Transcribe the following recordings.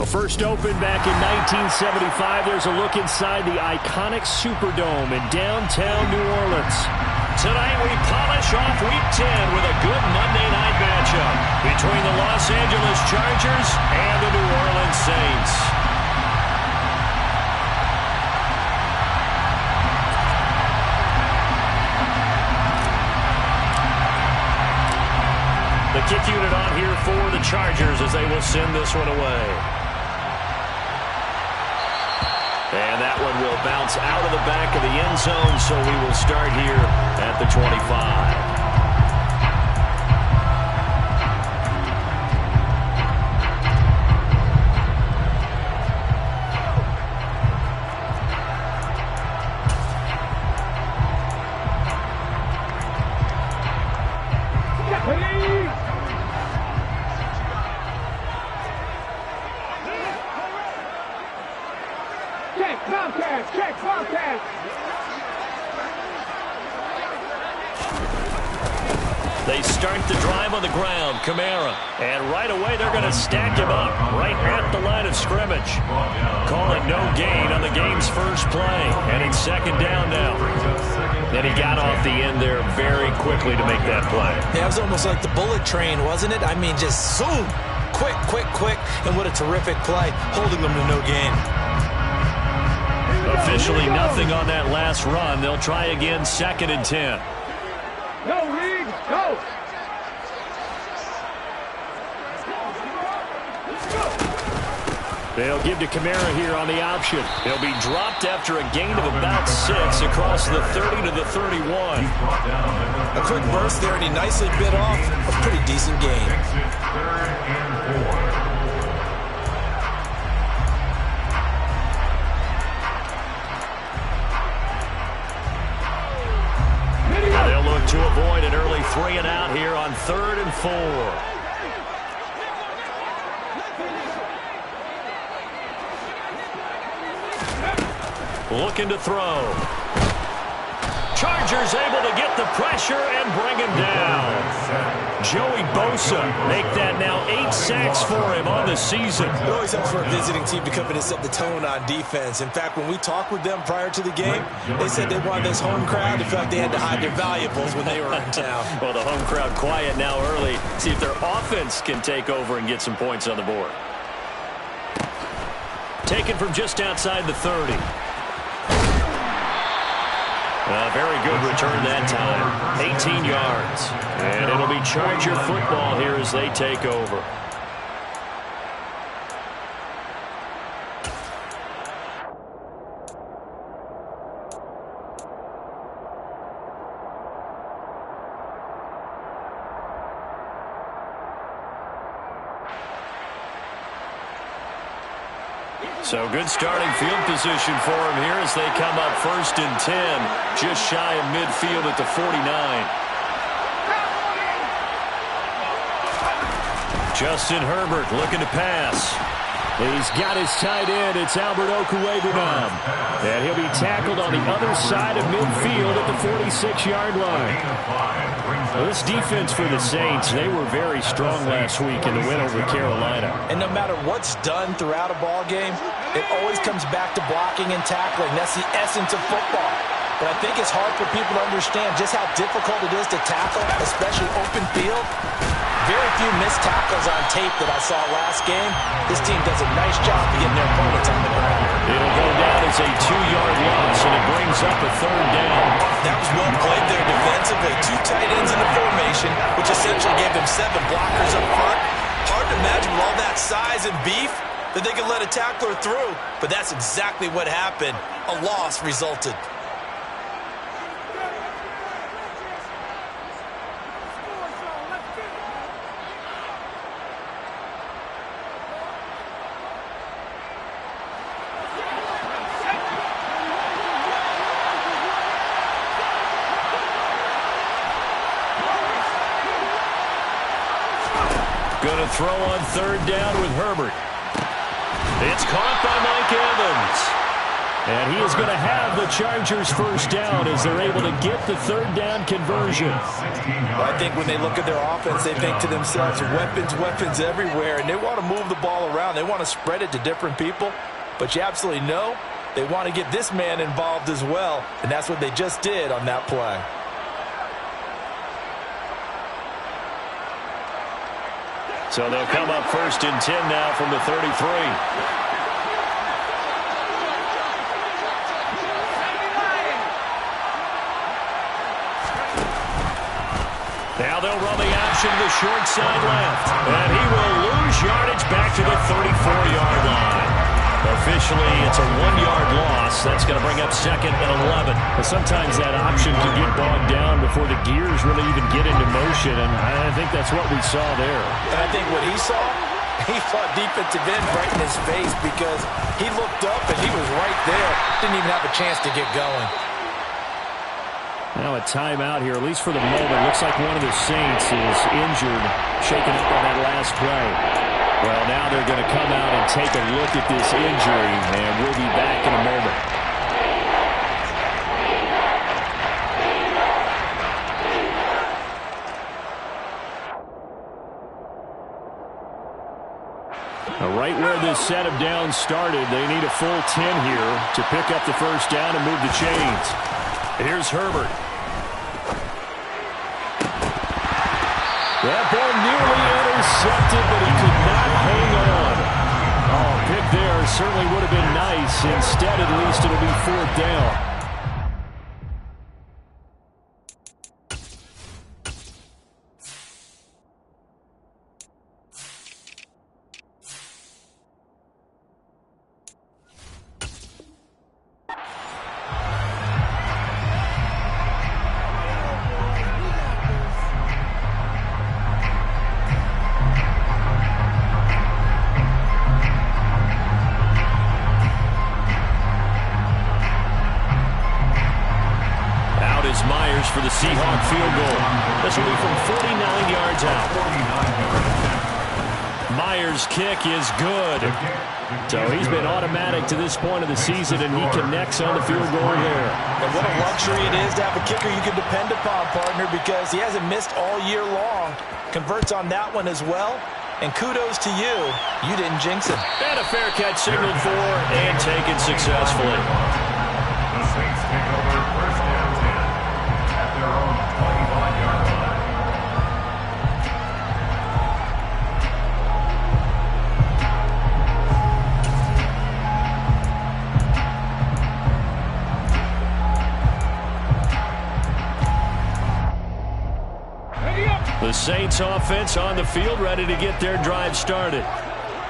Well, first opened back in 1975, there's a look inside the iconic Superdome in downtown New Orleans. Tonight we polish off Week 10 with a good Monday night matchup between the Los Angeles Chargers and the New Orleans Saints. The kick unit on here for the Chargers as they will send this one away. And that one will bounce out of the back of the end zone, so we will start here at the 25. They start the drive on the ground, Kamara. And right away, they're going to stack him up right at the line of scrimmage. Call it no gain on the game's first play. And it's second down now. Then he got off the end there very quickly to make that play. Yeah, it was almost like the bullet train, wasn't it? I mean, just zoom. Quick, quick, quick. And what a terrific play, holding them to no gain. Officially nothing on that last run. They'll try again, 2nd and 10. Go, Reed, go! They'll give to Kamara here on the option. He'll be dropped after a gain of about 6 across the 30 to the 31. A quick burst there, and he nicely bit off a pretty decent gain. They'll look to avoid an early 3 and out here on 3rd and 4. Looking to throw. Chargers able to get the pressure and bring him down. Joey Bosa make that now 8 sacks for him on the season. It always helps for a visiting team to come in and set the tone on defense. In fact, when we talked with them prior to the game, they said they wanted this home crowd to feel like they had to hide their valuables when they were in town. Well, the home crowd quiet now early. See if their offense can take over and get some points on the board. Taken from just outside the 30. A very good return that time. 18 yards. And it'll be Charger football here as they take over. So good starting field position for him here as they come up 1st and 10, just shy of midfield at the 49. Justin Herbert looking to pass. He's got his tight end. It's Albert Okwuegbunam. And he'll be tackled on the other side of midfield at the 46-yard line. Well, this defense for the Saints, they were very strong last week in the win over Carolina. And no matter what's done throughout a ball game, it always comes back to blocking and tackling. That's the essence of football. But I think it's hard for people to understand just how difficult it is to tackle, especially open field. Very few missed tackles on tape that I saw last game. This team does a nice job of getting their opponents on the ground. It'll go down as a 2-yard loss, and it brings up a 3rd down. That was well played there defensively. 2 tight ends in the formation, which essentially gave them 7 blockers up front. Hard to imagine with all that size and beef that they could let a tackler through. But that's exactly what happened. A loss resulted. Going to throw on 3rd down with Herbert. It's caught by Mike Evans. And he is going to have the Chargers first down as they're able to get the third down conversion. Well, I think when they look at their offense, they think to themselves, weapons, weapons everywhere, and they want to move the ball around. They want to spread it to different people, but you absolutely know they want to get this man involved as well, and that's what they just did on that play. So they'll come up 1st and 10 now from the 33. Now they'll run the option to the short side left. And he will lose yardage back to the 34-yard line. Officially, it's a 1-yard loss. That's going to bring up 2nd and 11. But sometimes that option can get bogged down before the gears really even get into motion, and I think that's what we saw there. And I think what he saw defensive end right in his face because he looked up and he was right there. Didn't even have a chance to get going. Now a timeout here, at least for the moment. Looks like one of the Saints is injured, shaken up on that last play. Well, now they're going to come out and take a look at this injury, and we'll be back in a moment. Right where this set of downs started, they need a full 10 here to pick up the first down and move the chains. Here's Herbert. That ball nearly intercepted, but he could not hang on. Oh, pick there certainly would have been nice. Instead, at least, it'll be 4th down. For the Seahawk field goal. This will be from 49 yards out. Myers' kick is good. So he's been automatic to this point of the season, and he connects on the field goal there. And what a luxury it is to have a kicker you can depend upon, partner, because he hasn't missed all year long. Converts on that one as well. And kudos to you. You didn't jinx it. And a fair catch signaled for and taken successfully. The Saints take over 1st and 10 at their own 25-yard line. The Saints offense on the field, ready to get their drive started.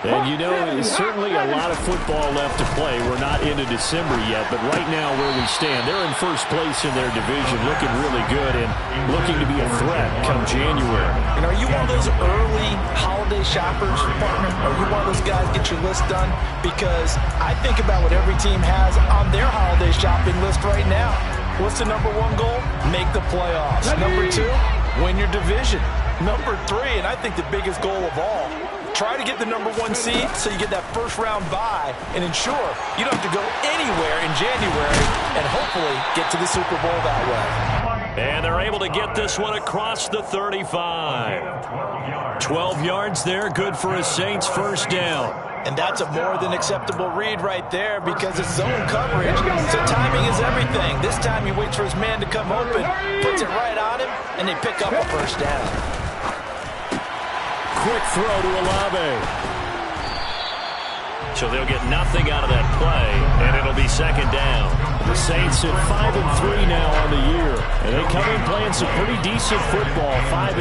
And you know, there's certainly a lot of football left to play. We're not into December yet, but right now where we stand, they're in first place in their division, looking really good and looking to be a threat come January. And are you one of those early holiday shoppers, partner? Are you one of those guys get your list done? Because I think about what every team has on their holiday shopping list right now. What's the number one goal? Make the playoffs. Number two, win your division. Number three, and I think the biggest goal of all, try to get the number one seed so you get that first round bye and ensure you don't have to go anywhere in January and hopefully get to the Super Bowl that way. And they're able to get this one across the 35. 12 yards there, good for a Saints first down. And that's a more than acceptable read right there because it's zone coverage, so timing is everything. This time he waits for his man to come open, puts it right on him, and they pick up a first down. Quick throw to Olave. So they'll get nothing out of that play, and it'll be second down. The Saints at 5-3 now on the year, and they come in playing some pretty decent football, 5-3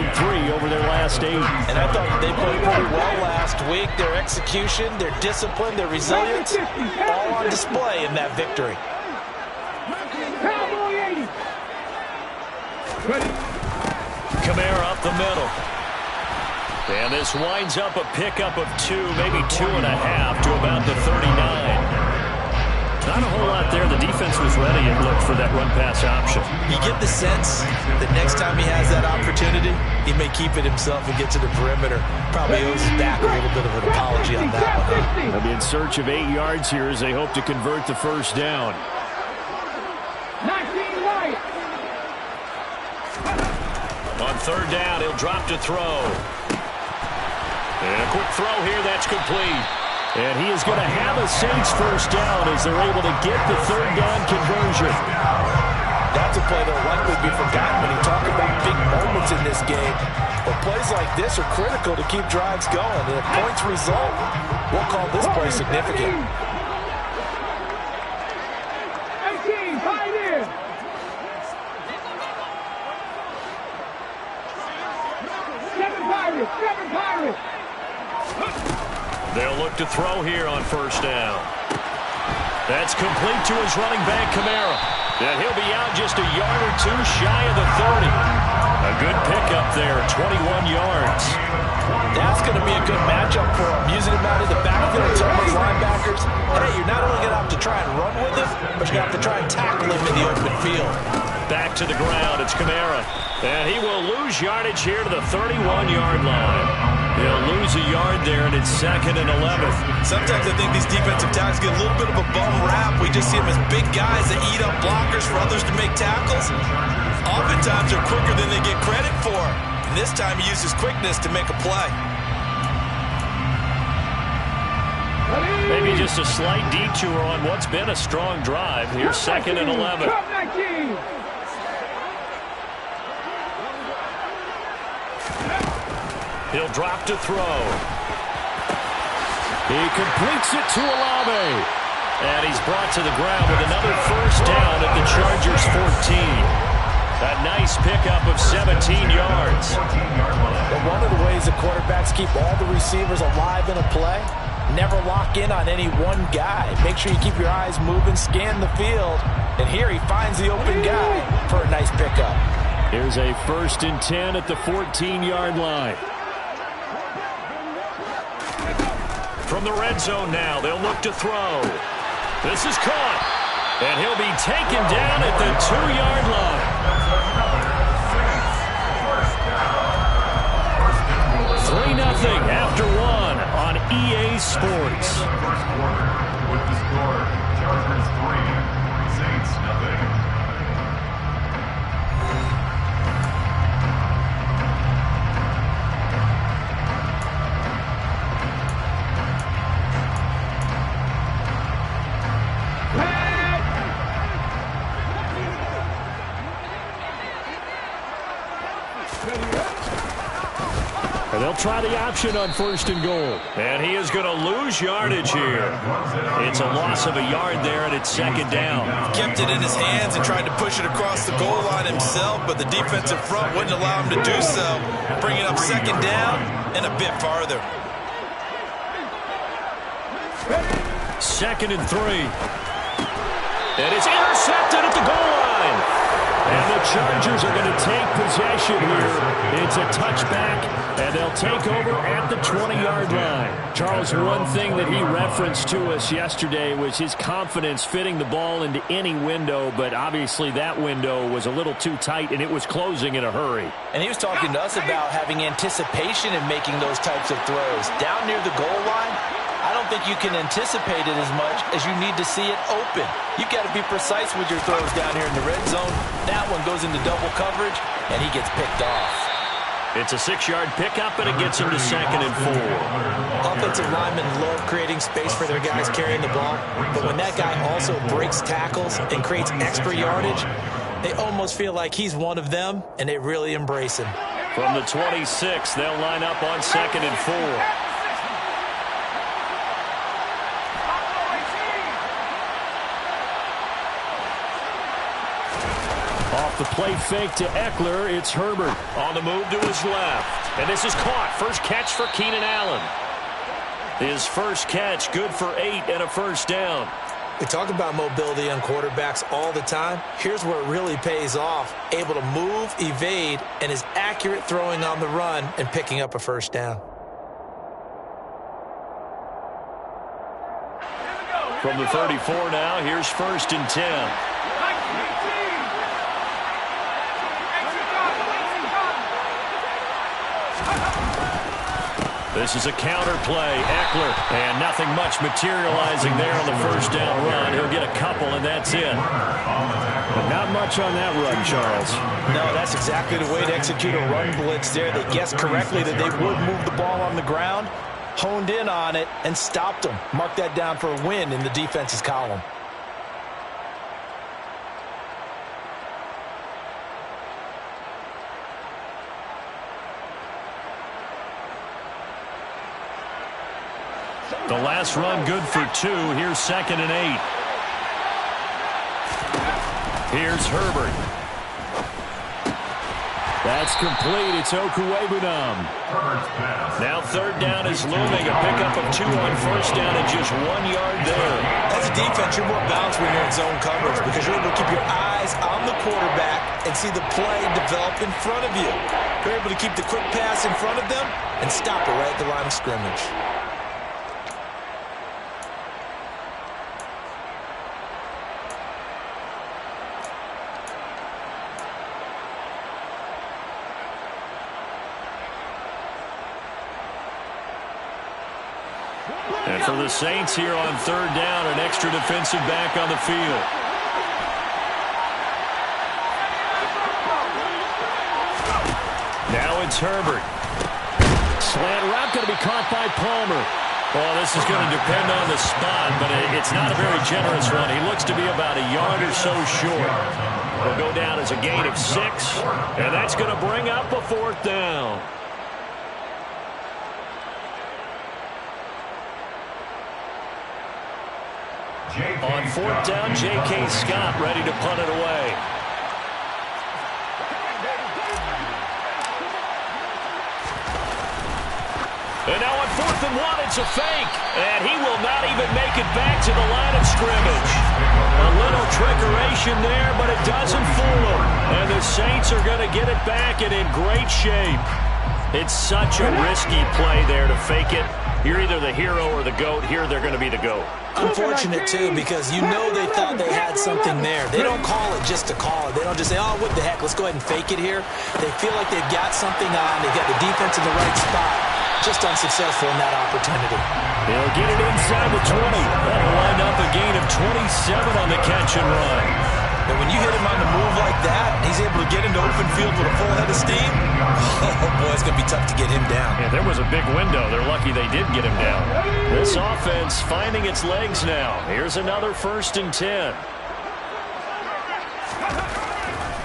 over their last 8. And I thought they played pretty well last week. Their execution, their discipline, their resilience, all on display in that victory. Kamara up the middle. And this winds up a pickup of 2, maybe 2.5 to about the 39. Not a whole lot there. The defense was ready and looked for that run-pass option. You get the sense that next time he has that opportunity, he may keep it himself and get to the perimeter. Probably owes back a little bit of an apology on that one. They'll be in search of 8 yards here as they hope to convert the first down. 19 right. On third down, he'll drop to throw. And a quick throw here, that's complete. And he is going to have a Saints first down as they're able to get the third down conversion. That's a play that will likely be forgotten when you talk about big moments in this game. But plays like this are critical to keep drives going. And if points result, we'll call this play significant. 18, tight end. Seven Pirates. They'll look to throw here on first down. That's complete to his running back, Kamara. And he'll be out just a yard or two shy of the 30. A good pickup there, 21 yards. That's going to be a good matchup for him. Using him out of the backfield to those linebackers. Hey, you're not only going to have to try and run with him, but you're going to have to try and tackle him in the open field. Back to the ground, it's Kamara. And he will lose yardage here to the 31-yard line. He'll lose a yard there, and it's 2nd and 11. Sometimes I think these defensive tackles get a little bit of a bum rap. We just see them as big guys that eat up blockers for others to make tackles. Oftentimes they're quicker than they get credit for. And this time he uses quickness to make a play. Maybe just a slight detour on what's been a strong drive. Here's 2nd and 11. He'll drop to throw. He completes it to Olave. And he's brought to the ground with another first down at the Chargers' 14. A nice pickup of 17 yards. But one of the ways the quarterbacks keep all the receivers alive in a play, never lock in on any one guy. Make sure you keep your eyes moving, scan the field. And here he finds the open guy for a nice pickup. Here's a 1st and 10 at the 14-yard line. From the red zone now, they'll look to throw. This is caught. And he'll be taken down at the 2-yard line. 3-0 after 1 on EA Sports. With the score, Chargers 3, Saints 0. And they'll try the option on 1st and goal. And he is going to lose yardage here. It's a loss of a yard there, and it's 2nd down. Kept it in his hands and tried to push it across the goal line himself, but the defensive front wouldn't allow him to do so. Bringing up 2nd down and a bit farther. 2nd and 3. And it's intercepted at the goal line. And the Chargers are going to take possession here. It's a touchback, and they'll take over at the 20-yard line. Charles, one thing that he referenced to us yesterday was his confidence fitting the ball into any window, but obviously that window was a little too tight, and it was closing in a hurry. And he was talking to us about having anticipation in making those types of throws. Down near the goal line, I don't think you can anticipate it as much as you need to see it open. You've got to be precise with your throws down here in the red zone. That one goes into double coverage, and he gets picked off. It's a 6-yard pickup, and it gets him to 2nd and 4. Offensive linemen love creating space for their guys carrying the ball, but when that guy also breaks tackles and creates extra yardage, they almost feel like he's one of them, and they really embrace him. From the 26, they'll line up on 2nd and 4. Off the play fake to Eckler, it's Herbert. On the move to his left. And this is caught. First catch for Keenan Allen. His first catch, good for 8 and a first down. We talk about mobility on quarterbacks all the time. Here's where it really pays off. Able to move, evade, and is accurate throwing on the run and picking up a first down. Here we go. From the 34 now, here's 1st and 10. This is a counter play. Eckler, and nothing much materializing there on the 1st down run. He'll get a couple, and that's it. But not much on that run, Charles. No, that's exactly the way to execute a run blitz there. They guessed correctly that they would move the ball on the ground, honed in on it, and stopped them. Mark that down for a win in the defense's column. The last run good for 2. Here's 2nd and 8. Here's Herbert. That's complete. It's Okuwebunam. Now 3rd down is looming. A pickup of 2 on 1st down and just 1 yard there. As a defense, you're more balanced when you're in zone coverage because you're able to keep your eyes on the quarterback and see the play develop in front of you. You're able to keep the quick pass in front of them and stop it right at the line of scrimmage. And for the Saints here on 3rd down, an extra defensive back on the field. Now it's Herbert. Slant route going to be caught by Palmer. Well, this is going to depend on the spot, but it's not a very generous one. He looks to be about a yard or so short. It'll go down as a gain of 6, and that's going to bring up a 4th down. On 4th down, J.K. Scott ready to punt it away. And now on 4th and 1, it's a fake. And he will not even make it back to the line of scrimmage. A little trickeration there, but it doesn't fool him. And the Saints are going to get it back and in great shape. It's such a risky play there to fake it. You're either the hero or the GOAT. Here they're going to be the GOAT. Unfortunate, too, because you know they thought they had something there. They don't call it just to call it. They don't just say, oh, what the heck, let's go ahead and fake it here. They feel like they've got something on. They've got the defense in the right spot. Just unsuccessful in that opportunity. They'll get it inside the 20. That'll wind up a gain of 27 on the catch and run. And when you hit him on the move like that, he's able to get into open field with a full head of steam. Oh, boy, it's going to be tough to get him down. Yeah, there was a big window. They're lucky they did get him down. This offense finding its legs now. Here's another 1st and 10.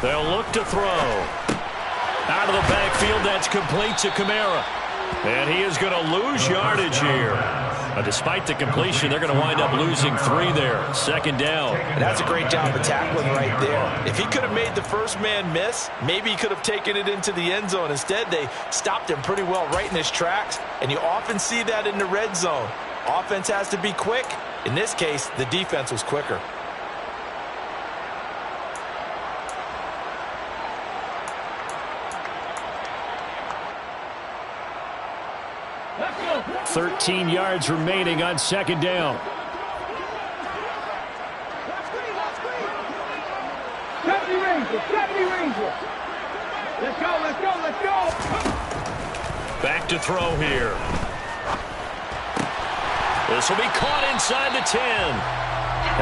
They'll look to throw. Out of the backfield, that's complete to Kamara. And he is going to lose yardage here. Despite the completion, they're going to wind up losing 3 there. 2nd down. And that's a great job of tackling right there. If he could have made the first man miss, maybe he could have taken it into the end zone. Instead, they stopped him pretty well right in his tracks. And you often see that in the red zone. Offense has to be quick. In this case, the defense was quicker. Let's go. 13 yards remaining on 2nd down. Deputy Ranger, Deputy Ranger. Let's go, let's go, let's go. Back to throw here. This will be caught inside the 10.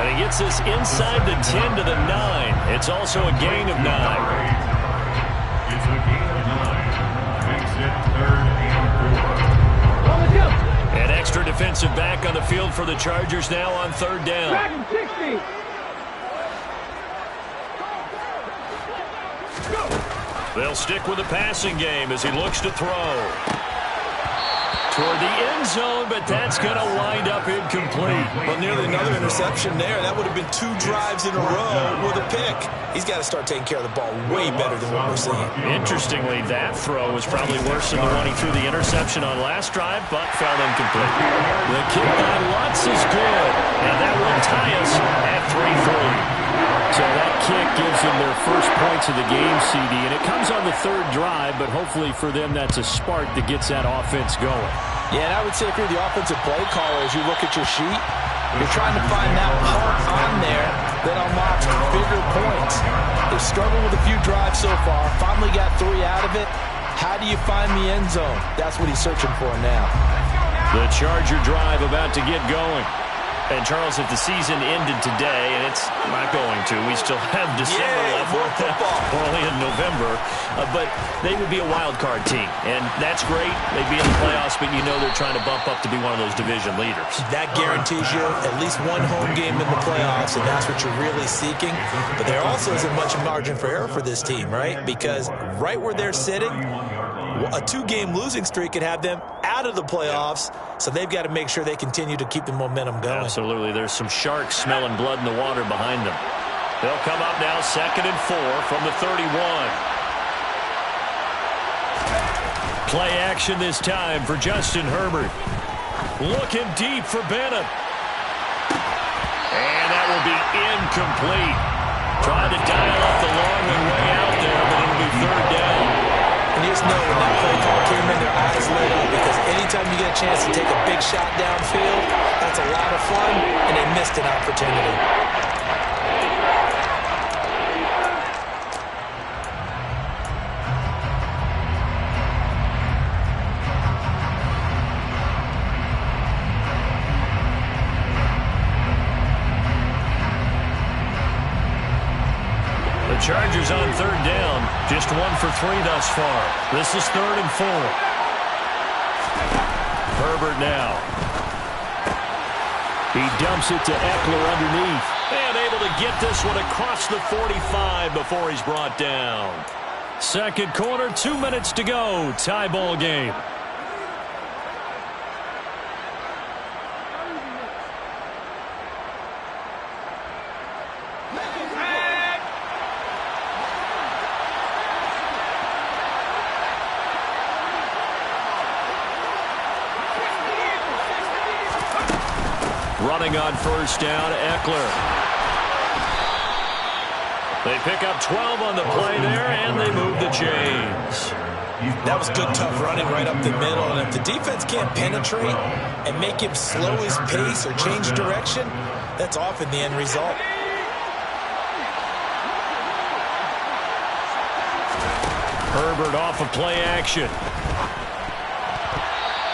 And he gets this inside the 10 to the 9. It's also a gain of 9. It's a gain of 9. Makes it 3rd and 4. An extra defensive back on the field for the Chargers now on 3rd down. Dragon 60. They'll stick with the passing game as he looks to throw. Toward the end zone, but that's going to wind up incomplete. Well, nearly another interception there. That would have been 2 drives in a row with a pick. He's got to start taking care of the ball way better than what we're seeing. Interestingly, that throw was probably worse than the one he threw the interception on last drive, but fell incomplete. The kick by Lutz is good, and that will tie us at 3-3. So that kick gives them their first points of the game, CD, and it comes on the 3rd drive, but hopefully for them that's a spark that gets that offense going. Yeah, and I would say if you're the offensive play caller, as you look at your sheet, You're trying to find that part on there that unlocks bigger points. They've struggled with a few drives so far, finally got 3 out of it. How do you find the end zone? That's what he's searching for now. The Charger drive about to get going. And, Charles, if the season ended today, and it's not going to, we still have December left. More football. We're only in November. But they would be a wild card team. And that's great. They'd be in the playoffs, but you know they're trying to bump up to be one of those division leaders. That guarantees you at least one home game in the playoffs, and that's what you're really seeking. But there also isn't much margin for error for this team, right? Because right where they're sitting, a 2-game losing streak could have them out of the playoffs, so they've got to make sure they continue to keep the momentum going. Absolutely. There's some sharks smelling blood in the water behind them. They'll come up now 2nd and 4 from the 31. Play action this time for Justin Herbert. Looking deep for Bennett. And that will be incomplete. Tried to dial up the long way out there, but it'll be 3rd down. And you just know when that play call came in, their eyes lit up, because anytime you get a chance to take a big shot downfield, that's a lot of fun, and they missed an opportunity. Chargers on 3rd down. Just 1 for 3 thus far. This is 3rd and 4. Herbert now. He dumps it to Eckler underneath. And able to get this one across the 45 before he's brought down. 2nd quarter, 2 minutes to go. Tie ball game. Running on 1st down, Eckler. They pick up 12 on the play there, and they move the chains. That was good, tough running right up the middle, and if the defense can't penetrate and make him slow his pace or change direction, that's often the end result. Herbert off of play action.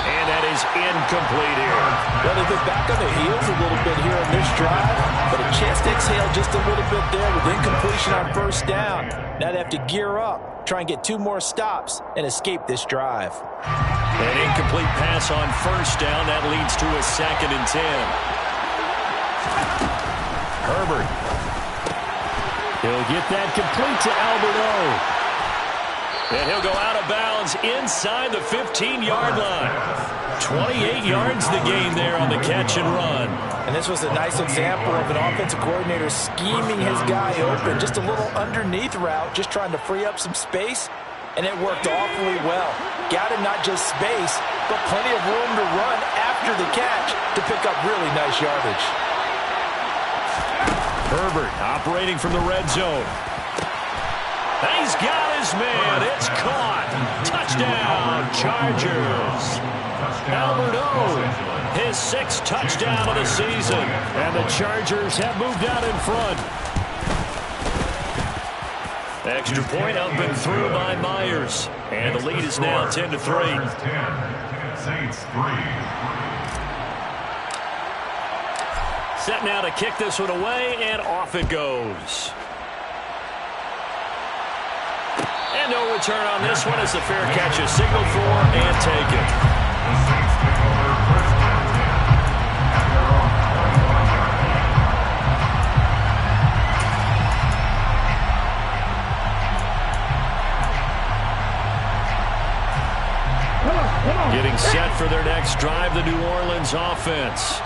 And that is incomplete here. Well, they've been back on their heels a little bit here on this drive, but a chance to exhale just a little bit there with incompletion on 1st down. Now they have to gear up, try and get 2 more stops, and escape this drive. An incomplete pass on 1st down. That leads to a 2nd and 10. Herbert. He'll get that complete to Albert O. And he'll go out of bounds inside the 15-yard line. 28 yards the gain there on the catch and run. And this was a nice example of an offensive coordinator scheming his guy open. Just a little underneath route, just trying to free up some space, and it worked awfully well. Got him not just space, but plenty of room to run after the catch to pick up really nice yardage. Herbert operating from the red zone. He's got his man. It's caught. Touchdown, Chargers. Albert O, his 6th touchdown of the season. And the Chargers have moved out in front. Extra point up and through by Myers. And the lead is now 10-3. Saints 3. Set now to kick this one away, and off it goes. And no return on this one as the fair catch is signaled for and taken. The Saints take over 1st and 10 at their own 21-yard line. Getting set for their next drive, the New Orleans offense.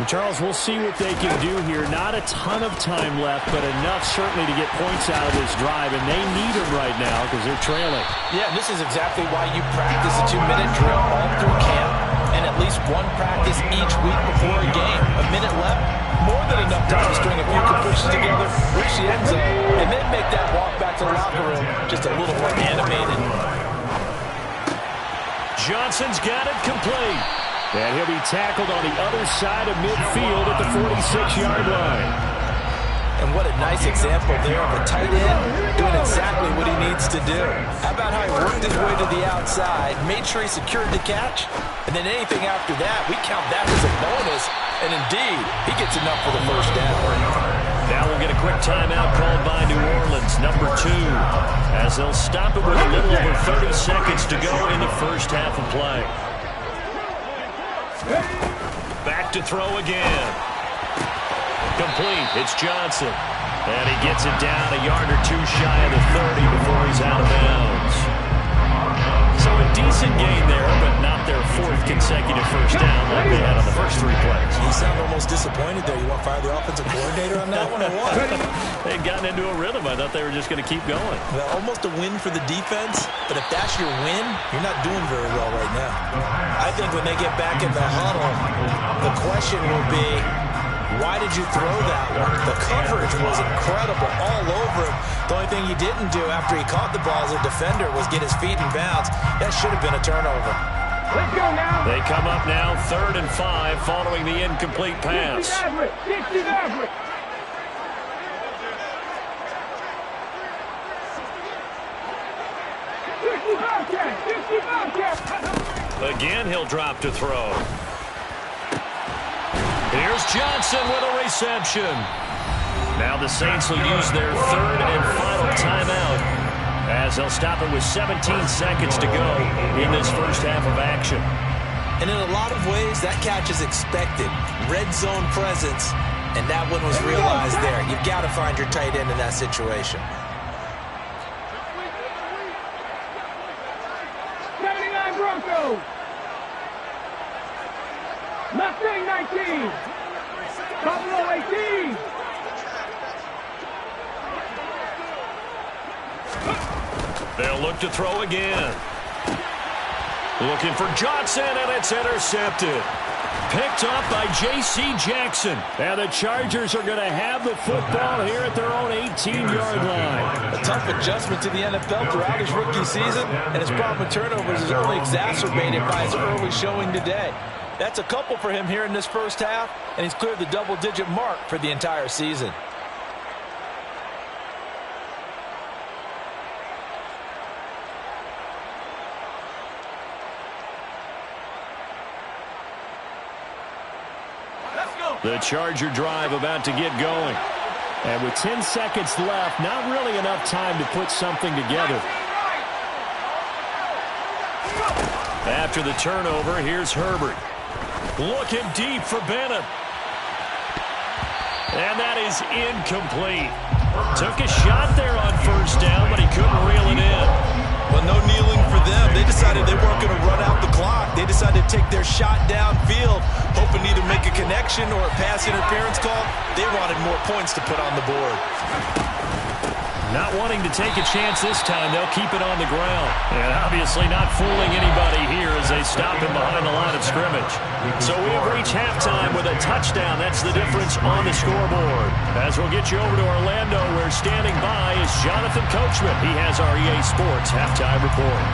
Charles, we'll see what they can do here. Not a ton of time left, but enough certainly to get points out of this drive, and they need them right now because they're trailing. Yeah, this is exactly why you practice a 2-minute drill all through camp, and at least 1 practice each week before a game. A minute left, more than enough time to string a few completions together, reach the end zone, and then make that walk back to the locker room just a little more animated. Johnson's got it complete. And he'll be tackled on the other side of midfield at the 46-yard line. And what a nice example there of a tight end doing exactly what he needs to do. How about how he worked his way to the outside, made sure he secured the catch, and then anything after that, we count that as a bonus. And indeed, he gets enough for the first down. Now we'll get a quick timeout called by New Orleans, number 2, as they'll stop it with a little over 30 seconds to go in the first half of play. Back to throw again. Complete. It's Johnson. And he gets it down a yard or two shy of the 30 before he's out of bounds. So a decent gain there, but not their 4th consecutive first down like they had on the first 3 plays. You sound almost disappointed there. You want to fire the offensive coordinator on that one or what? They'd gotten into a rhythm. I thought they were just going to keep going. Well, almost a win for the defense, but if that's your win, you're not doing very well right now. I think when they get back in the huddle, the question will be, why did you throw that one? The coverage was incredible all over him. The only thing he didn't do after he caught the ball as a defender was get his feet in bounds. That should have been a turnover. Let's go now. They come up now 3rd and 5 following the incomplete pass. 60 average. Again, he'll drop to throw. Here's Johnson with a reception. Now the Saints will use their 3rd and final timeout as they'll stop it with 17 seconds to go in this first half of action. And in a lot of ways, that catch is expected. Red zone presence, and that one was realized there. You've got to find your tight end in that situation. 79 Broncos. Mustang 19. Buffalo 18. They'll look to throw again. Looking for Johnson, and it's intercepted. Picked up by J.C. Jackson. And the Chargers are going to have the football here at their own 18-yard line. A tough adjustment to the NFL throughout his rookie season, and his problem with turnovers is only exacerbated by his early showing today. That's a couple for him here in this first half, and he's cleared the double-digit mark for the entire season. The Charger drive about to get going. And with 10 seconds left, not really enough time to put something together. After the turnover, here's Herbert. Looking deep for Bennett. And that is incomplete. Took a shot there on first down, but he couldn't reel it in. Well, no kneeling for them. They decided they weren't going to run out the clock. They decided to take their shot downfield, hoping to either make a connection or a pass interference call. They wanted more points to put on the board. Not wanting to take a chance this time, they'll keep it on the ground. And obviously not fooling anybody here as they stop him behind the line of scrimmage. So we have reached halftime with a touchdown. That's the difference on the scoreboard. As we'll get you over to Orlando, where standing by is Jonathan Coachman. He has our EA Sports halftime report.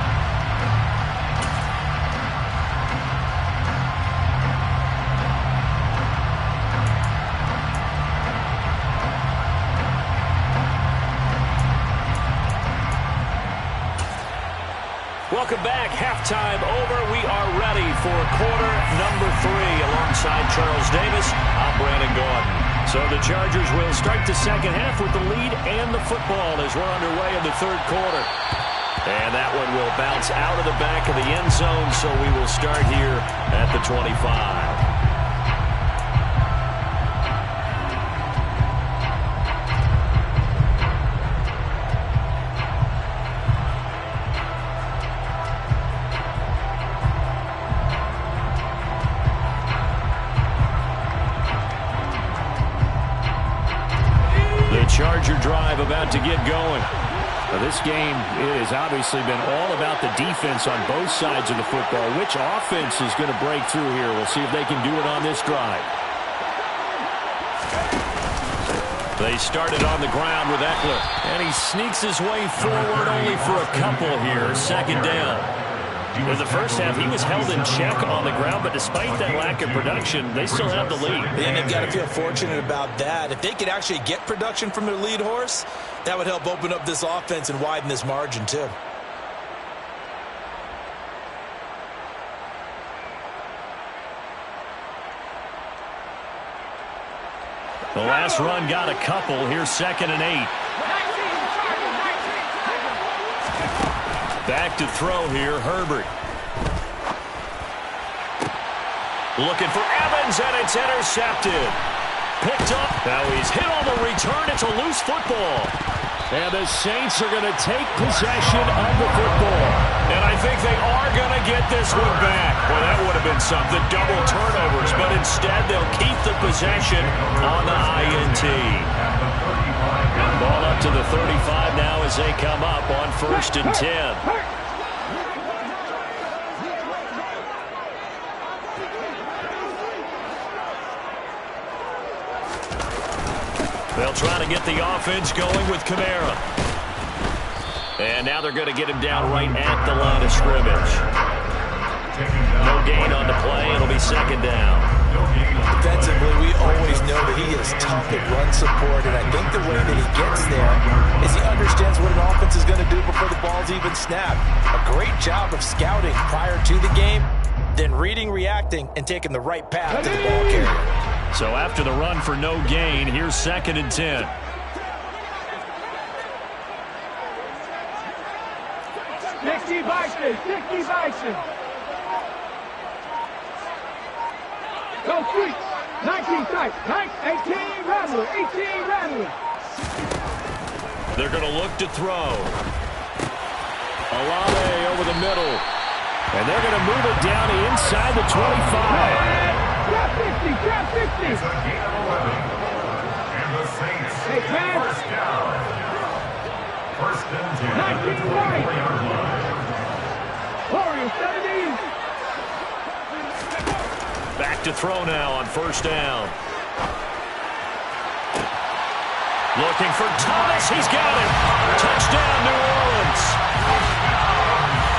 Welcome back. Halftime over. We are ready for quarter number 3. Alongside Charles Davis, I'm Brandon Gaudin. So the Chargers will start the second half with the lead and the football as we're underway in the third quarter. And that one will bounce out of the back of the end zone, so we will start here at the 25. Charger drive about to get going. Now, this game has obviously been all about the defense on both sides of the football. Which offense is going to break through here? We'll see if they can do it on this drive. They started on the ground with Eckler, and he sneaks his way forward only for a couple here. Second down. In the first half, he was held in check on the ground, but despite that lack of production, they still have the lead. And they've got to feel fortunate about that. If they could actually get production from their lead horse, that would help open up this offense and widen this margin too. The last run got a couple. Here's 2nd and 8. Back to throw here, Herbert. Looking for Evans, and it's intercepted. Picked up. Now he's hit on the return. It's a loose football. And the Saints are going to take possession of the football. And I think they are going to get this one back. Well, that would have been something. Double turnovers. But instead, they'll keep the possession on the INT. Ball up to the 35 now as they come up on 1st and 10. They'll try to get the offense going with Kamara. And now they're going to get him down right at the line of scrimmage. No gain on the play. It'll be 2nd down. Defensively, we always know that he is tough at run support, and I think the way that he gets there is he understands what an offense is going to do before the ball's even snapped. A great job of scouting prior to the game, then reading, reacting, and taking the right path to the ball carrier. So after the run for no gain, here's 2nd and 10. Bison. Go Street. 19 tight. 18 Rattler. 18 Rattler. They're going to look to throw. Olave over the middle. And they're going to move it down inside the 25. Grab 50, grab 50. It's a gain of 11. And the Saints, Hey, man. first down. 1st and 10 at the 19 right. 24-yard line. Warriors 17. Back to throw now on 1st down. Looking for Thomas. He's got it. Touchdown, New Orleans.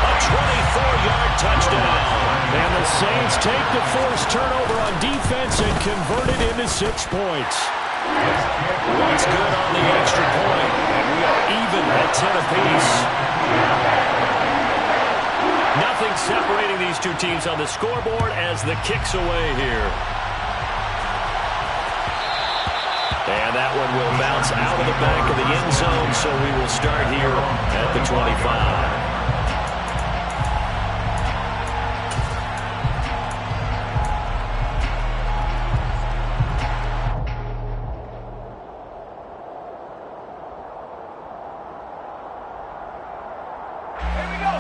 A 24-yard touchdown. And the Saints take the forced turnover on defense and convert it into 6 points. What's good on the extra point? And we are even at 10 apiece. Nothing separating these two teams on the scoreboard as the kick's away here. And that one will bounce out of the back of the end zone, so we will start here at the 25.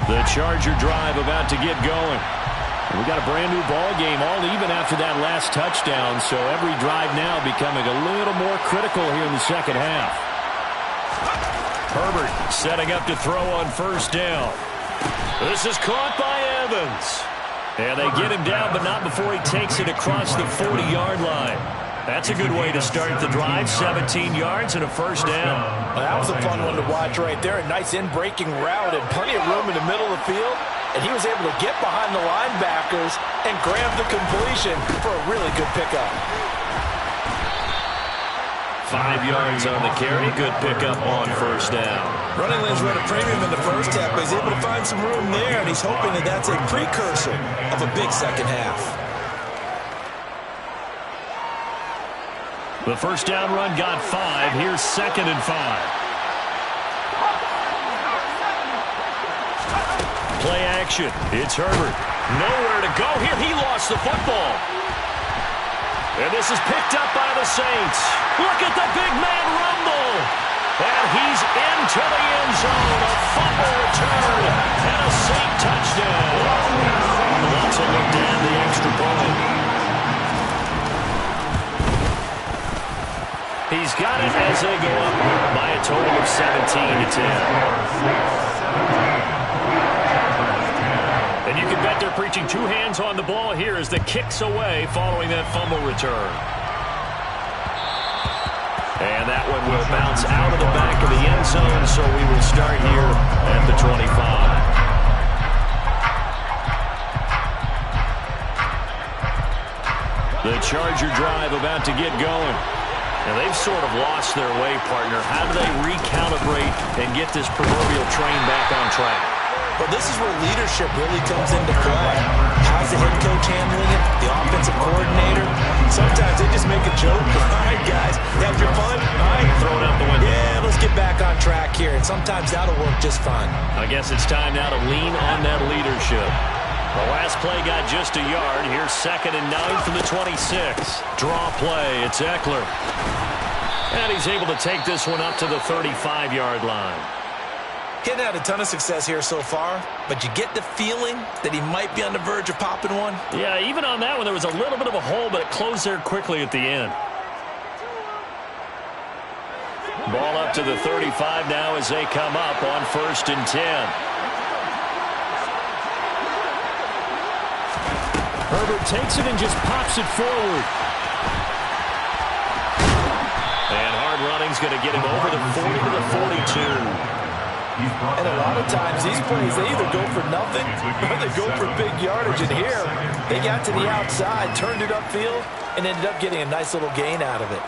The Charger drive about to get going. We got a brand new ball game, all even after that last touchdown, so every drive now becoming a little more critical here in the 2nd half. Herbert setting up to throw on 1st down. This is caught by Evans. And they get him down, but not before he takes it across the 40-yard line. That's a good way to start the drive. 17 yards and a 1st down. Well, that was a fun one to watch right there. A nice in-breaking route and plenty of room in the middle of the field. And he was able to get behind the linebackers and grab the completion for a really good pickup. 5 yards on the carry. Good pickup on 1st down. Running lanes run a premium in the first half, but he's able to find some room there, and he's hoping that that's a precursor of a big 2nd half. The 1st down run got 5. Here's 2nd and 5. Play action. It's Herbert. Nowhere to go here. He lost the football. And this is picked up by the Saints. Look at the big man rumble. And he's into the end zone. A fumble return. And a Saint touchdown. Let's look down the extra point. He's got it as they go up by a total of 17-10. And you can bet they're preaching 2 hands on the ball here as the kick's away following that fumble return. And that one will bounce out of the back of the end zone, so we will start here at the 25. The Charger drive about to get going. Now they've sort of lost their way, partner. How do they recalibrate and get this proverbial train back on track? Well, this is where leadership really comes into play. How's the head coach handling it? The offensive coordinator? Sometimes they just make a joke. All right, guys, you have your fun? All right, throw it out the window. Yeah, let's get back on track here. And sometimes that'll work just fine. I guess it's time now to lean on that leadership. The last play got just a yard. Here's 2nd and 9 from the 26. Draw play. It's Eckler. And he's able to take this one up to the 35-yard line. Getting had a ton of success here so far, but you get the feeling that he might be on the verge of popping one. Yeah, even on that one, there was a little bit of a hole, but it closed there quickly at the end. Ball up to the 35 now as they come up on 1st and 10. Herbert takes it and just pops it forward. And hard running's going to get him over the 40 to the 42. And a lot of times these plays, they either go for nothing or they go for big yardage. And here, they got to the outside, turned it upfield, and ended up getting a nice little gain out of it.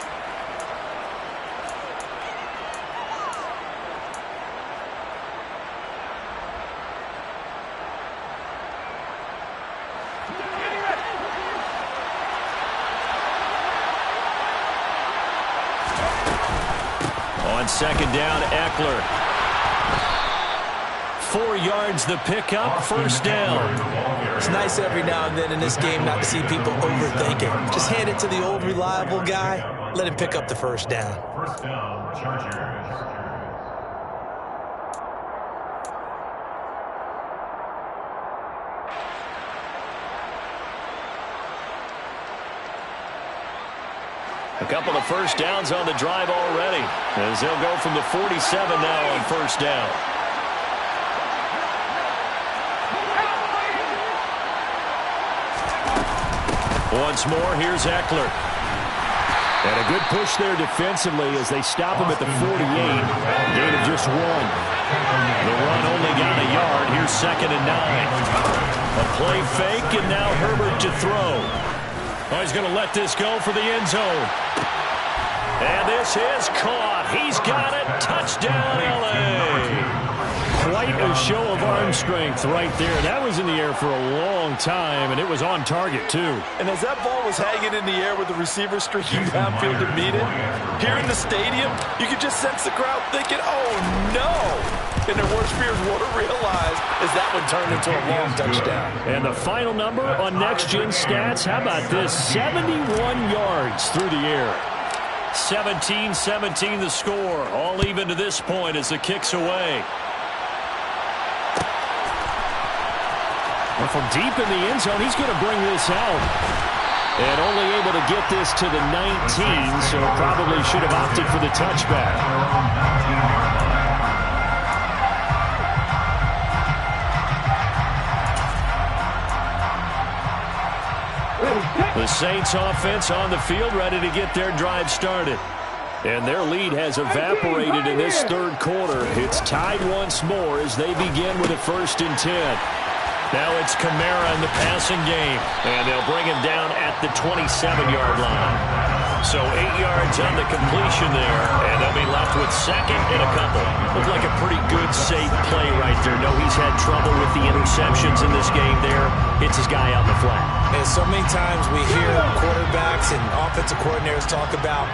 On 2nd down, Eckler. 4 yards the pickup, 1st down. It's nice every now and then in this game not to see people overthink it. Just hand it to the old reliable guy. Let him pick up the 1st down. 1st down, Chargers. A couple of 1st downs on the drive already, as they'll go from the 47 now on 1st down. Once more, here's Eckler. And a good push there defensively as they stop him at the 48. Gain of just 1. The run only got a yard. Here's 2nd and 9. A play fake, and now Herbert to throw. Oh, he's going to let this go for the end zone. And this is caught. He's got it. Touchdown, L.A. Quite a show of arm strength right there. That was in the air for a long time, and it was on target, too. And as that ball was hanging in the air with the receiver streaking downfield to meet it, here in the stadium, you could just sense the crowd thinking, oh, no. And their worst fears would have realized as that one turned into a long touchdown. And the final number on Next Gen Stats, how about this? 71 yards through the air. 17-17 the score. All even to this point as the kick's away. And from deep in the end zone, he's going to bring this out. And only able to get this to the 19, so probably should have opted for the touchback. The Saints offense on the field ready to get their drive started. And their lead has evaporated in this 3rd quarter. It's tied once more as they begin with a 1st and 10. Now it's Kamara in the passing game. And they'll bring him down at the 27-yard line. So 8 yards on the completion there. And they'll be left with 2nd and a couple. Looked like a pretty good, safe play right there. No, he's had trouble with the interceptions in this game there. Hits his guy on the flat. And so many times we hear quarterbacks and offensive coordinators talk about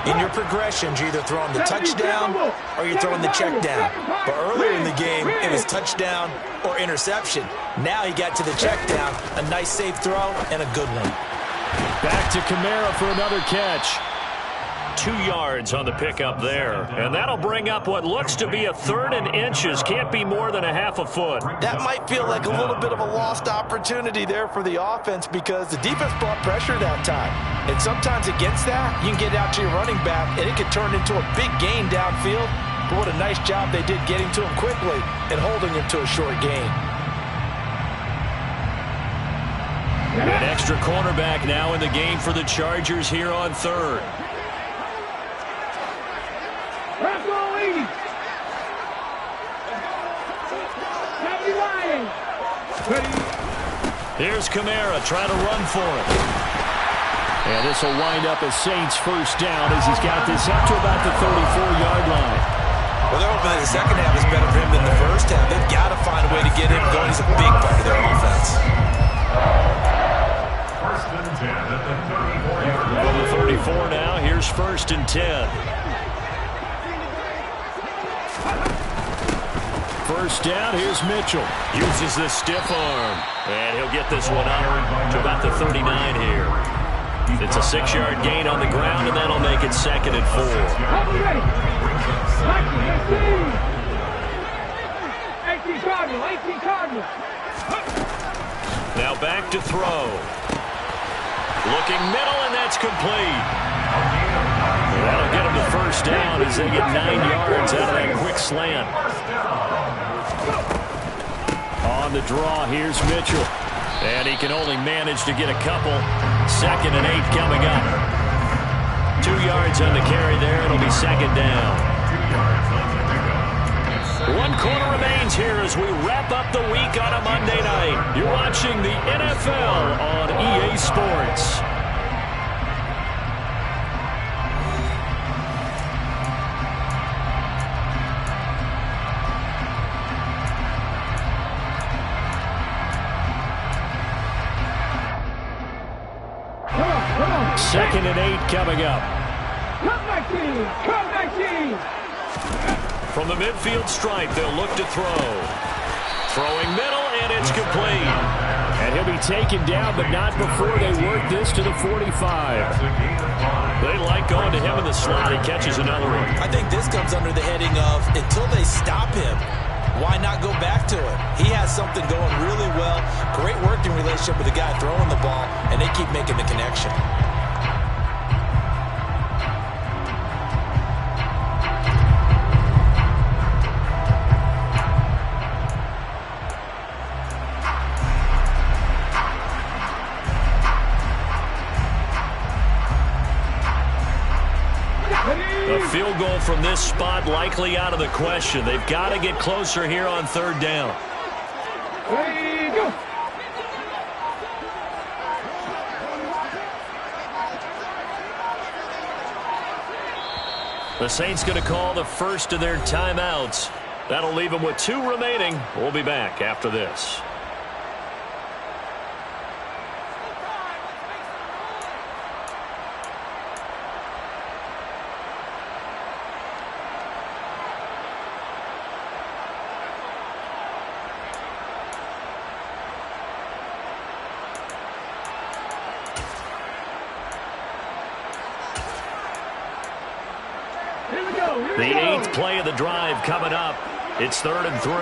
in your progressions, you're either throwing the touchdown or you're throwing the check down. But earlier in the game, it was touchdown or interception. Now he got to the check down, a nice safe throw, and a good one. Back to Kamara for another catch. 2 yards on the pickup there. And that'll bring up what looks to be a 3rd and inches. Can't be more than a half a foot. That might feel like a little bit of a lost opportunity there for the offense because the defense brought pressure that time. And sometimes against that, you can get out to your running back, and it could turn into a big gain downfield. But what a nice job they did getting to him quickly and holding him to a short gain. An extra cornerback now in the game for the Chargers here on 3rd. Let's go, ladies. Here's Kamara trying to run for it. And this will wind up a Saints first down as he's got this up to about the 34-yard line. Well, they're hoping that the second half is better for him than the first half. They've got to find a way to get him going. He's a big part of their offense. First and 10 at the 34-yard line. From the 34 now, here's first and 10. First down, here's Mitchell. Uses the stiff arm. And he'll get this one up to about the 39 here. It's a 6-yard gain on the ground, and that'll make it second and 4. 18 Cardinal. Now back to throw. Looking middle, and that's complete. That'll get him the first down as they get 9 yards out of that quick slant. On the draw, here's Mitchell. And he can only manage to get a couple. Second and 8 coming up. 2 yards on the carry there. It'll be second down. 1 quarter remains here as we wrap up the week on a Monday night. You're watching the NFL on EA Sports. Second and 8 coming up. Come 19. From the midfield stripe, they'll look to throw. Throwing middle, and it's complete. And he'll be taken down, but not before they work this to the 45. They like going to him in the slot. He catches another one. I think this comes under the heading of until they stop him, why not go back to it? He has something going really well. Great working relationship with the guy throwing the ball, and they keep making the connection. A field goal from this spot likely out of the question. They've got to get closer here on third down. Ready, go. The Saints going to call the first of their timeouts. That'll leave them with 2 remaining. We'll be back after this. The 8th play of the drive coming up. It's 3rd and 3.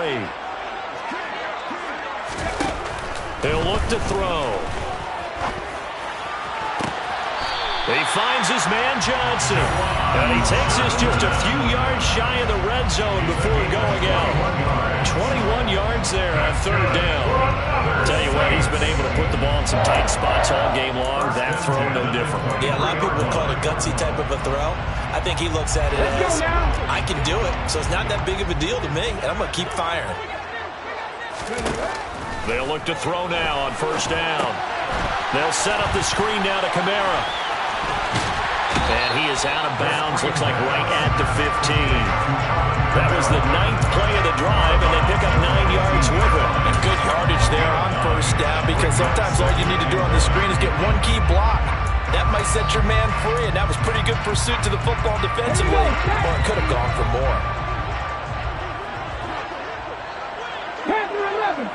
He'll look to throw. He finds his man Johnson. And he takes us just a few yards shy of the red zone before going out. 21 yards there on third down. Tell you what, he's been able to put the ball in some tight spots all game long. That throw, no different. Yeah, a lot of people would call it a gutsy type of a throw. I think he looks at it as, I can do it, so it's not that big of a deal to me, and I'm going to keep firing. They'll look to throw now on first down. They'll set up the screen now to Kamara. And he is out of bounds, looks like right at the 15. That was the 9th play of the drive, and they pick up 9 yards with it. And good yardage there on first down, because sometimes all you need to do on the screen is get one key block. That might set your man free, and that was pretty good pursuit to the football defensively. Or it could have gone for more. Panther 11.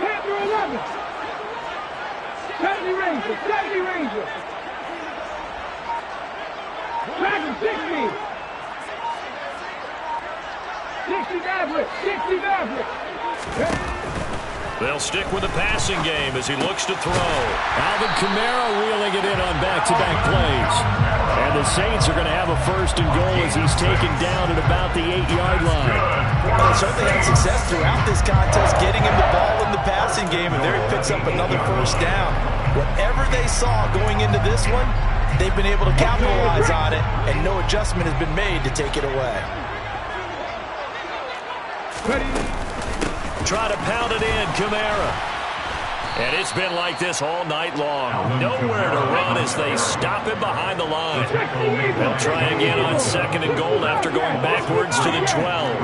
70 Ranger. Dragon 60. 60 Maverick. They'll stick with the passing game as he looks to throw. Alvin Kamara wheeling it in on back-to-back plays. And the Saints are going to have a first and goal as he's taken down at about the 8-yard line. Well, they certainly had success throughout this contest, getting him the ball in the passing game, and there he picks up another first down. Whatever they saw going into this one, they've been able to capitalize on it, and no adjustment has been made to take it away. Ready. Try to pound it in, Kamara. And it's been like this all night long. Nowhere to run as they stop him behind the line. They'll try again on 2nd and goal after going backwards to the 12.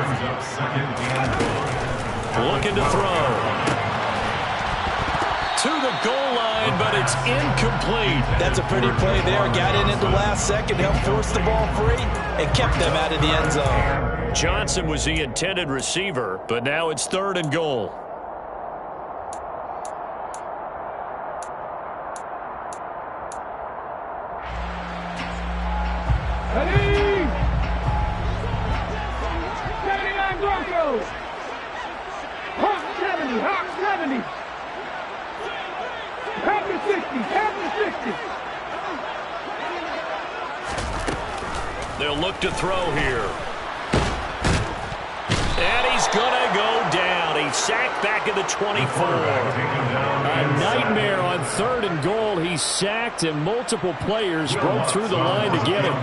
Looking to throw. To the goal line, but it's incomplete. That's a pretty play there. Got in at the last second, helped force the ball free, and kept them out of the end zone. Johnson was the intended receiver, but now it's 3rd and goal. Ready? 79 Broncos. Hawk 70, Hawk 70. Panther 60, Panther 60. They'll look to throw here. And he's going to go down. He's sacked back at the 24. A nightmare on 3rd and goal. He's sacked, and multiple players broke through the line to get him.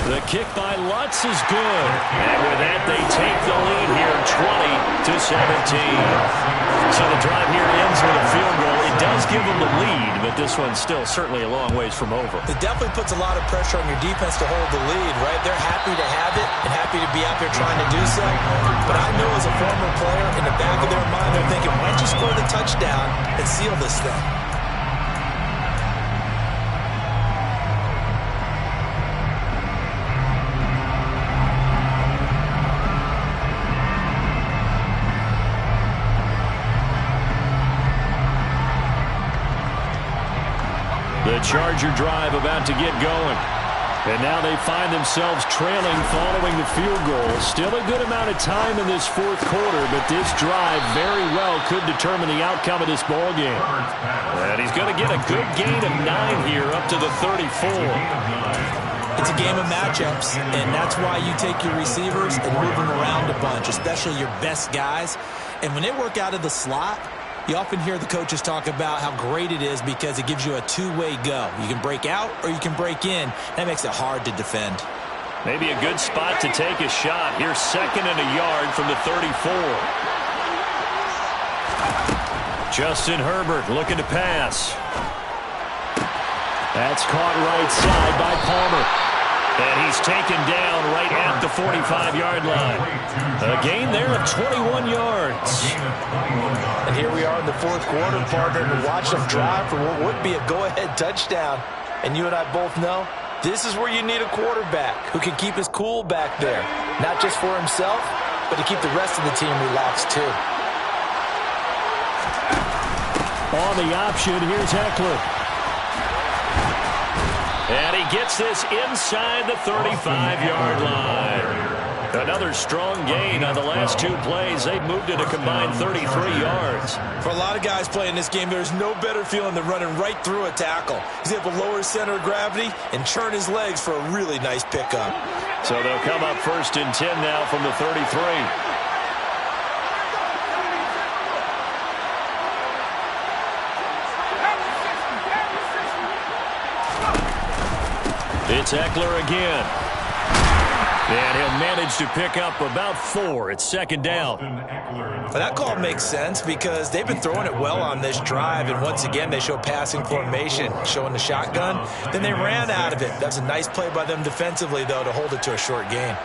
The kick by Lutz is good. And with that, they take the lead here 20-17. So the drive here ends with a field goal. It does give them the lead, but this one's still certainly a long ways from over. It definitely puts a lot of pressure on your defense to hold the lead, right? They're happy to have it and happy to be out there trying to do so. But I know as a former player, in the back of their mind, they're thinking, why don't you score the touchdown and seal this thing? The Charger drive about to get going. And now they find themselves trailing following the field goal. Still a good amount of time in this 4th quarter, but this drive very well could determine the outcome of this ball game. And he's going to get a good gain of 9 here up to the 34. It's a game of matchups, and that's why you take your receivers and move them around a bunch, especially your best guys. And when they work out of the slot, you often hear the coaches talk about how great it is because it gives you a two-way go. You can break out or you can break in. That makes it hard to defend. Maybe a good spot to take a shot. Here's 2nd and a yard from the 34. Justin Herbert looking to pass. That's caught right side by Palmer. And he's taken down right at the 45-yard line. A gain there of 21 yards. And here we are in the 4th quarter, partner, to watch them drive for what would be a go-ahead touchdown. And you and I both know this is where you need a quarterback who can keep his cool back there. Not just for himself, but to keep the rest of the team relaxed too. On the option, here's Eckler. And he gets this inside the 35-yard line. Another strong gain on the last 2 plays. They've moved it a combined 33 yards. For a lot of guys playing this game, there's no better feeling than running right through a tackle. He's able to lower his center of gravity and churn his legs for a really nice pickup. So they'll come up 1st and 10 now from the 33. It's Eckler again. And he'll manage to pick up about 4. It's 2nd down. Well, that call makes sense because they've been throwing it well on this drive, and once again they show passing formation, showing the shotgun. Then they ran out of it. That's a nice play by them defensively, though, to hold it to a short gain.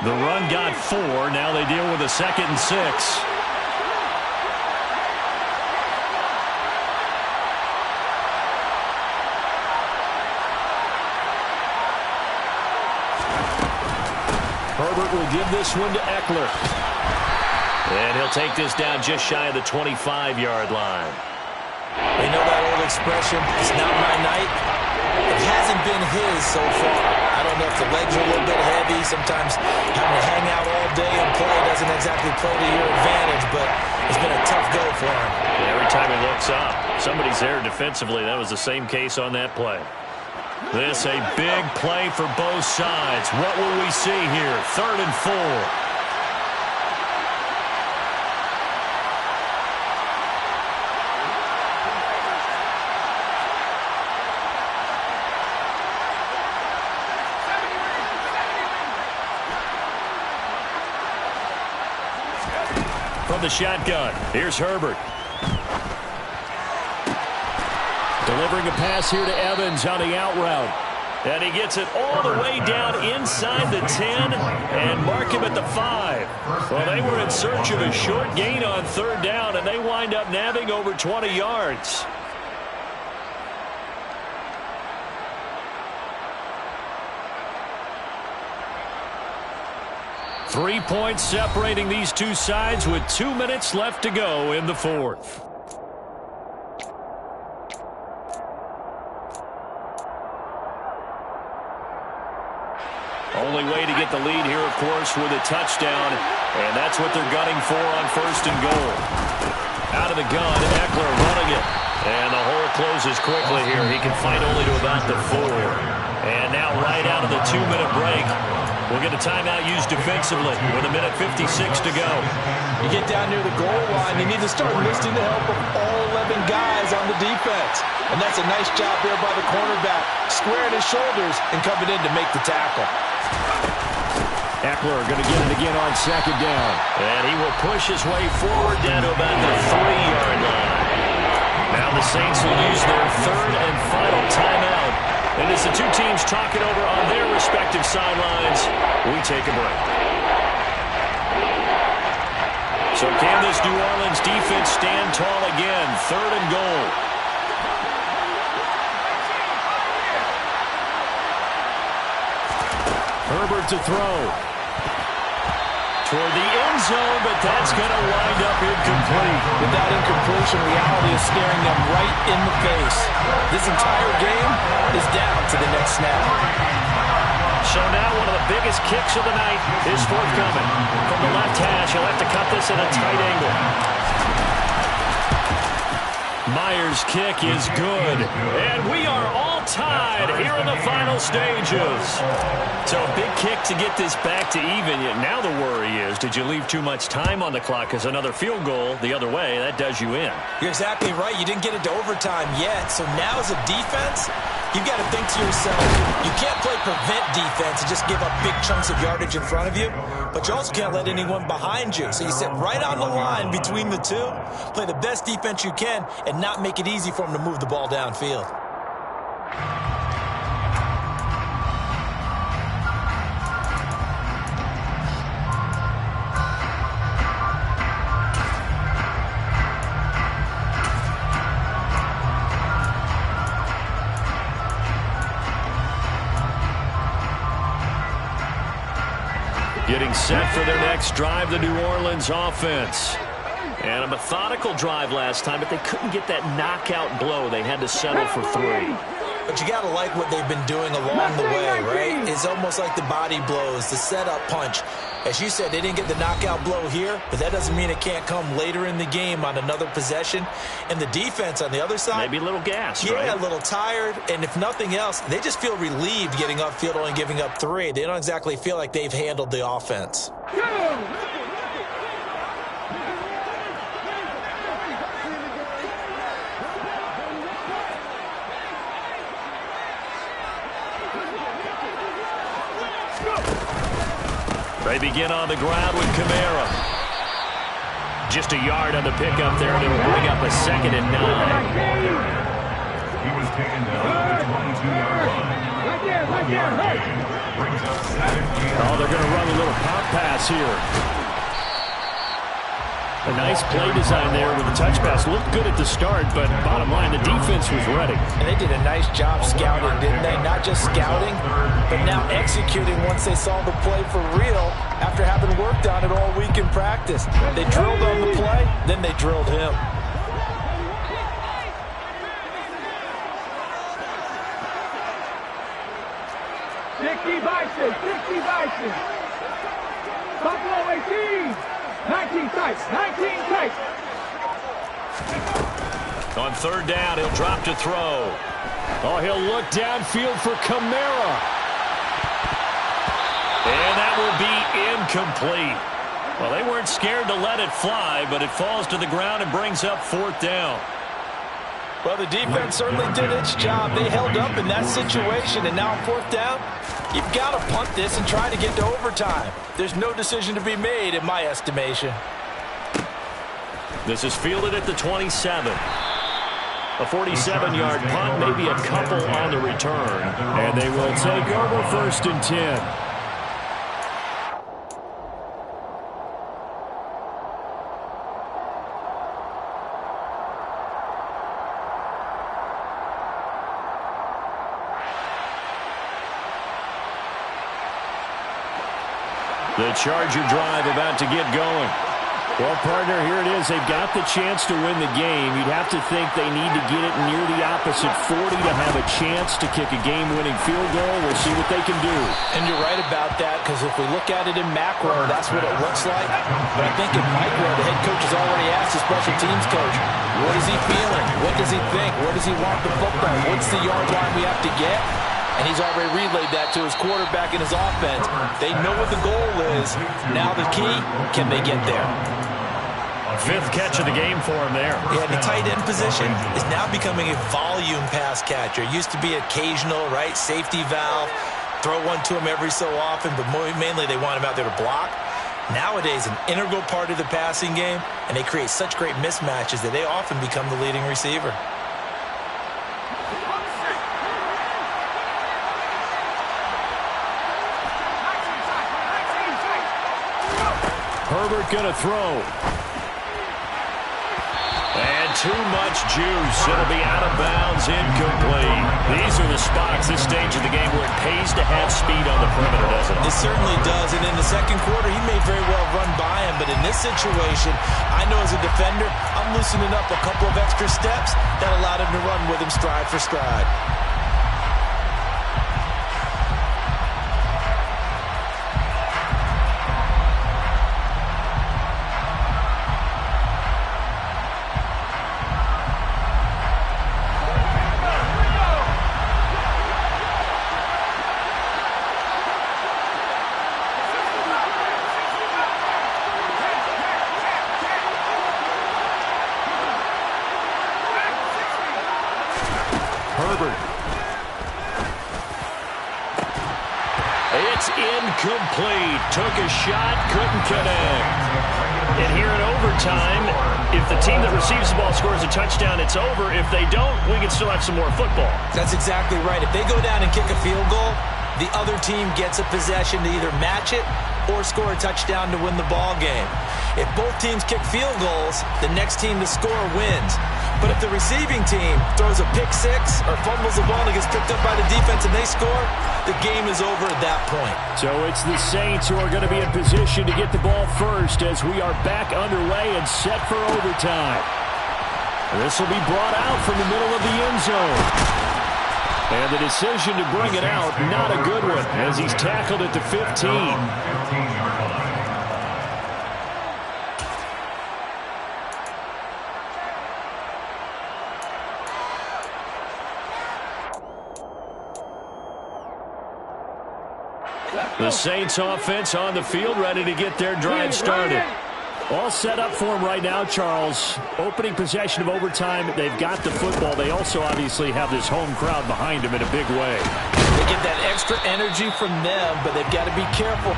The run got 4. Now they deal with a 2nd and 6. Herbert will give this one to Eckler. And he'll take this down just shy of the 25-yard line. They know that old expression, it's not my night. It hasn't been his so far. I don't know if the legs are a little bit heavy. Sometimes having to hang out all day and play doesn't exactly play to your advantage, but it's been a tough go for him. Every time he looks up, somebody's there defensively. That was the same case on that play. This a big play for both sides. What will we see here? 3rd and 4. From the shotgun, here's Herbert. Delivering a pass here to Evans on the out route. And he gets it all the way down inside the 10 and mark him at the 5. Well, they were in search of a short gain on 3rd down, and they wind up nabbing over 20 yards. Three points separating these two sides with 2 minutes left to go in the 4th. Only way to get the lead here, of course, with a touchdown, and that's what they're gunning for on 1st and goal. Out of the gun, Eckler running it, and the hole closes quickly here. He can fight only to about the 4. And now right out of the 2-minute break, we'll get a timeout used defensively with 1:56 to go. You get down near the goal line, you need to start enlisting the help of all 11 guys on the defense. And that's a nice job there by the cornerback, squaring his shoulders and coming in to make the tackle. Eckler going to get it again on 2nd down. And he will push his way forward down to about the 3-yard line. Now the Saints will use their 3rd and final timeout. And as the two teams talk it over on their respective sidelines, we take a break. So can this New Orleans defense stand tall again? 3rd and goal. Herbert to throw. Toward the end zone, but that's going to wind up incomplete. With that incompletion, reality is staring them right in the face. This entire game is down to the next snap. So now one of the biggest kicks of the night is forthcoming. From the left hash, he'll have to cut this at a tight angle. Myers' kick is good. And we are all tied here in the final stages. So a big kick to get this back to even. Yet now the worry is, did you leave too much time on the clock? Because another field goal the other way, that does you in. You're exactly right. You didn't get into overtime yet. So now as a defense, you've got to think to yourself, you can't play prevent defense and just give up big chunks of yardage in front of you, but you also can't let anyone behind you. So you sit right on the line between the two, play the best defense you can, and not make it easy for them to move the ball downfield. Getting set for their next drive, the New Orleans offense. And a methodical drive last time, but they couldn't get that knockout blow. They had to settle for 3. But you got to like what they've been doing along the way, right? It's almost like the body blows, the setup punch. As you said, they didn't get the knockout blow here, but that doesn't mean it can't come later in the game on another possession. And the defense on the other side, maybe a little gassed, yeah, right? A little tired. And if nothing else, they just feel relieved getting upfield, only giving up 3. They don't exactly feel like they've handled the offense. They begin on the ground with Kamara. Just a yard on the pickup there, and it'll bring up a 2nd and 9. He was taken down at the 22-yard line. Brings up 7. Oh, they're going to run a little pop pass here. A nice play design there with the touch pass. Looked good at the start, but bottom line, the defense was ready. And they did a nice job scouting, didn't they? Not just scouting, but now executing once they saw the play for real after having worked on it all week in practice. They drilled on the play, then they drilled him. Bison, 60 Bison. Buffalo 18. 19 tight, 19 tight. On 3rd down, he'll drop to throw. Oh, he'll look downfield for Kamara. And that will be incomplete. Well, they weren't scared to let it fly, but it falls to the ground and brings up 4th down. Well, the defense certainly did its job. They held up in that situation, and now on 4th down, you've got to punt this and try to get to overtime. There's no decision to be made, in my estimation. This is fielded at the 27. A 47-yard punt, maybe a couple on the return. And they will take over 1st and 10. The Charger drive about to get going. Well, partner, here it is. They've got the chance to win the game. You'd have to think they need to get it near the opposite 40 to have a chance to kick a game-winning field goal. We'll see what they can do. And you're right about that, because if we look at it in macro, that's what it looks like. But I think in micro, the head coach has already asked the special teams coach, what is he feeling? What does he think? Where does he want the football? What's the yard line we have to get? And he's already relayed that to his quarterback and his offense. They know what the goal is. Now the key, can they get there? 5th catch of the game for him there. Yeah, the tight end position is now becoming a volume pass catcher. It used to be occasional, right? Safety valve. Throw one to him every so often, but mainly they want him out there to block. Nowadays, an integral part of the passing game, and they create such great mismatches that they often become the leading receiver. Herbert going to throw. And too much juice. It'll be out of bounds, incomplete. These are the spots, this stage of the game, where it pays to have speed on the perimeter, doesn't it? It certainly does. And in the second quarter, he may very well run by him. But in this situation, I know as a defender, I'm loosening up a couple of extra steps that allowed him to run with him stride for stride. It's incomplete. Took a shot, couldn't connect. And here in overtime, if the team that receives the ball scores a touchdown, it's over. If they don't, we can still have some more football. That's exactly right. If they go down and kick a field goal, the other team gets a possession to either match it or score a touchdown to win the ball game. If both teams kick field goals, the next team to score wins. But if the receiving team throws a pick six or fumbles the ball and gets picked up by the defense and they score, the game is over at that point. So it's the Saints who are going to be in position to get the ball first as we are back underway and set for overtime. This will be brought out from the middle of the end zone. And the decision to bring it out, not a good one, as he's tackled at the 15. The Saints offense on the field, ready to get their drive started. All set up for them right now, Charles. Opening possession of overtime. They've got the football. They also obviously have this home crowd behind them in a big way. They get that extra energy from them, but they've got to be careful.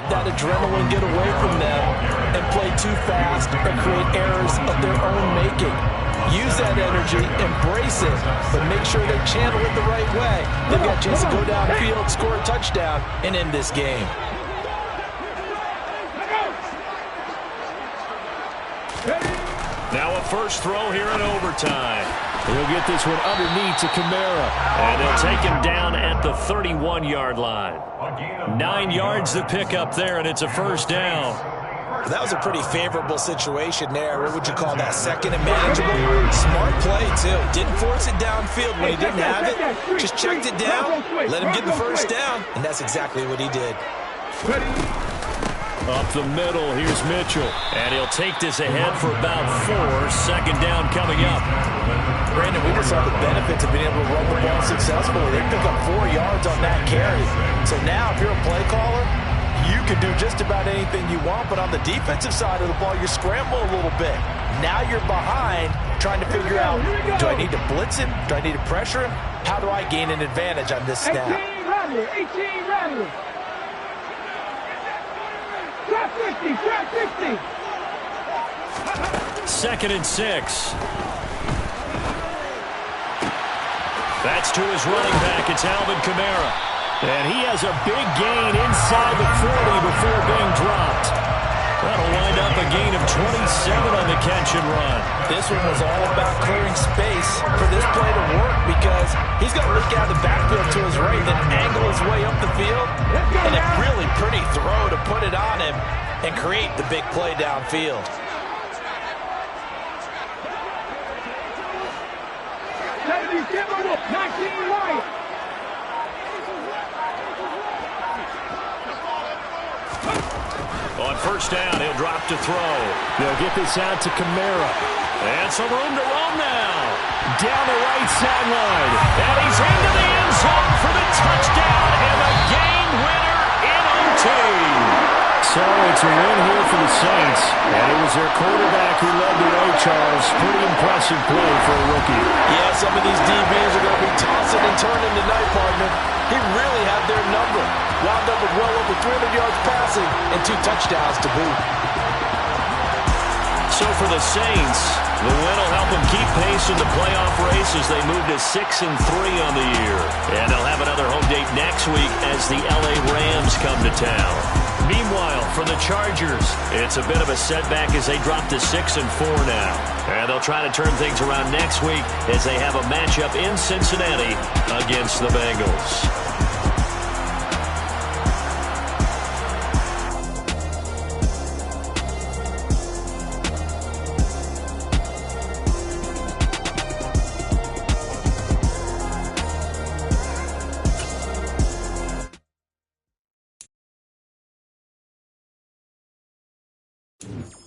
That adrenaline get away from them and play too fast or create errors of their own making. Use that energy, embrace it, but make sure they channel it the right way. They've got a chance to go downfield, score a touchdown, and end this game. first throw here in overtime. He'll get this one underneath to Kamara. And they'll take him down at the 31-yard line. 9 yards to pick up there, and it's a first down. That was a pretty favorable situation there. What would you call that? Second and manageable. Smart play, too. Didn't force it downfield when he didn't have it. Just checked it down, let him get the first down, and that's exactly what he did. Up the middle, here's Mitchell. And he'll take this ahead for about 4. Second down coming up. Brandon, we just saw the benefits of being able to run the ball successfully. They pick up 4 yards on that carry. So now, if you're a play caller, you can do just about anything you want, but on the defensive side of the ball, you're scrambling a little bit. Now you're behind, trying to figure out, do I need to blitz him? Do I need to pressure him? How do I gain an advantage on this snap? 18 Rattler. Trap 50. Second and 6. That's to his running back. It's Alvin Kamara. And he has a big gain inside the 40 before being dropped. That'll wind up a gain of 27 on the catch and run. This one was all about clearing space for this play to work because he's going to look out of the backfield to his right, then angle his way up the field, and a really pretty throw to put it on him and create the big play downfield. On first down, he'll drop to throw. They'll get this out to Kamara. And some room to roam now. Down the right sideline. And he's into the end zone for the touchdown and the game winner in OT. So it's a win here for the Saints. And it was their quarterback who led the way, Charles. Pretty impressive play for a rookie. Yeah, some of these DBs are going to be tossing and turning tonight, partner. He really had their number. Wound up with well over 300 yards passing and 2 touchdowns to boot. So for the Saints, the win will help them keep pace in the playoff race as they move to 6-3 on the year. And they'll have another home date next week as the LA Rams come to town. Meanwhile, for the Chargers, it's a bit of a setback as they drop to 6-4 now. And they'll try to turn things around next week as they have a matchup in Cincinnati against the Bengals. you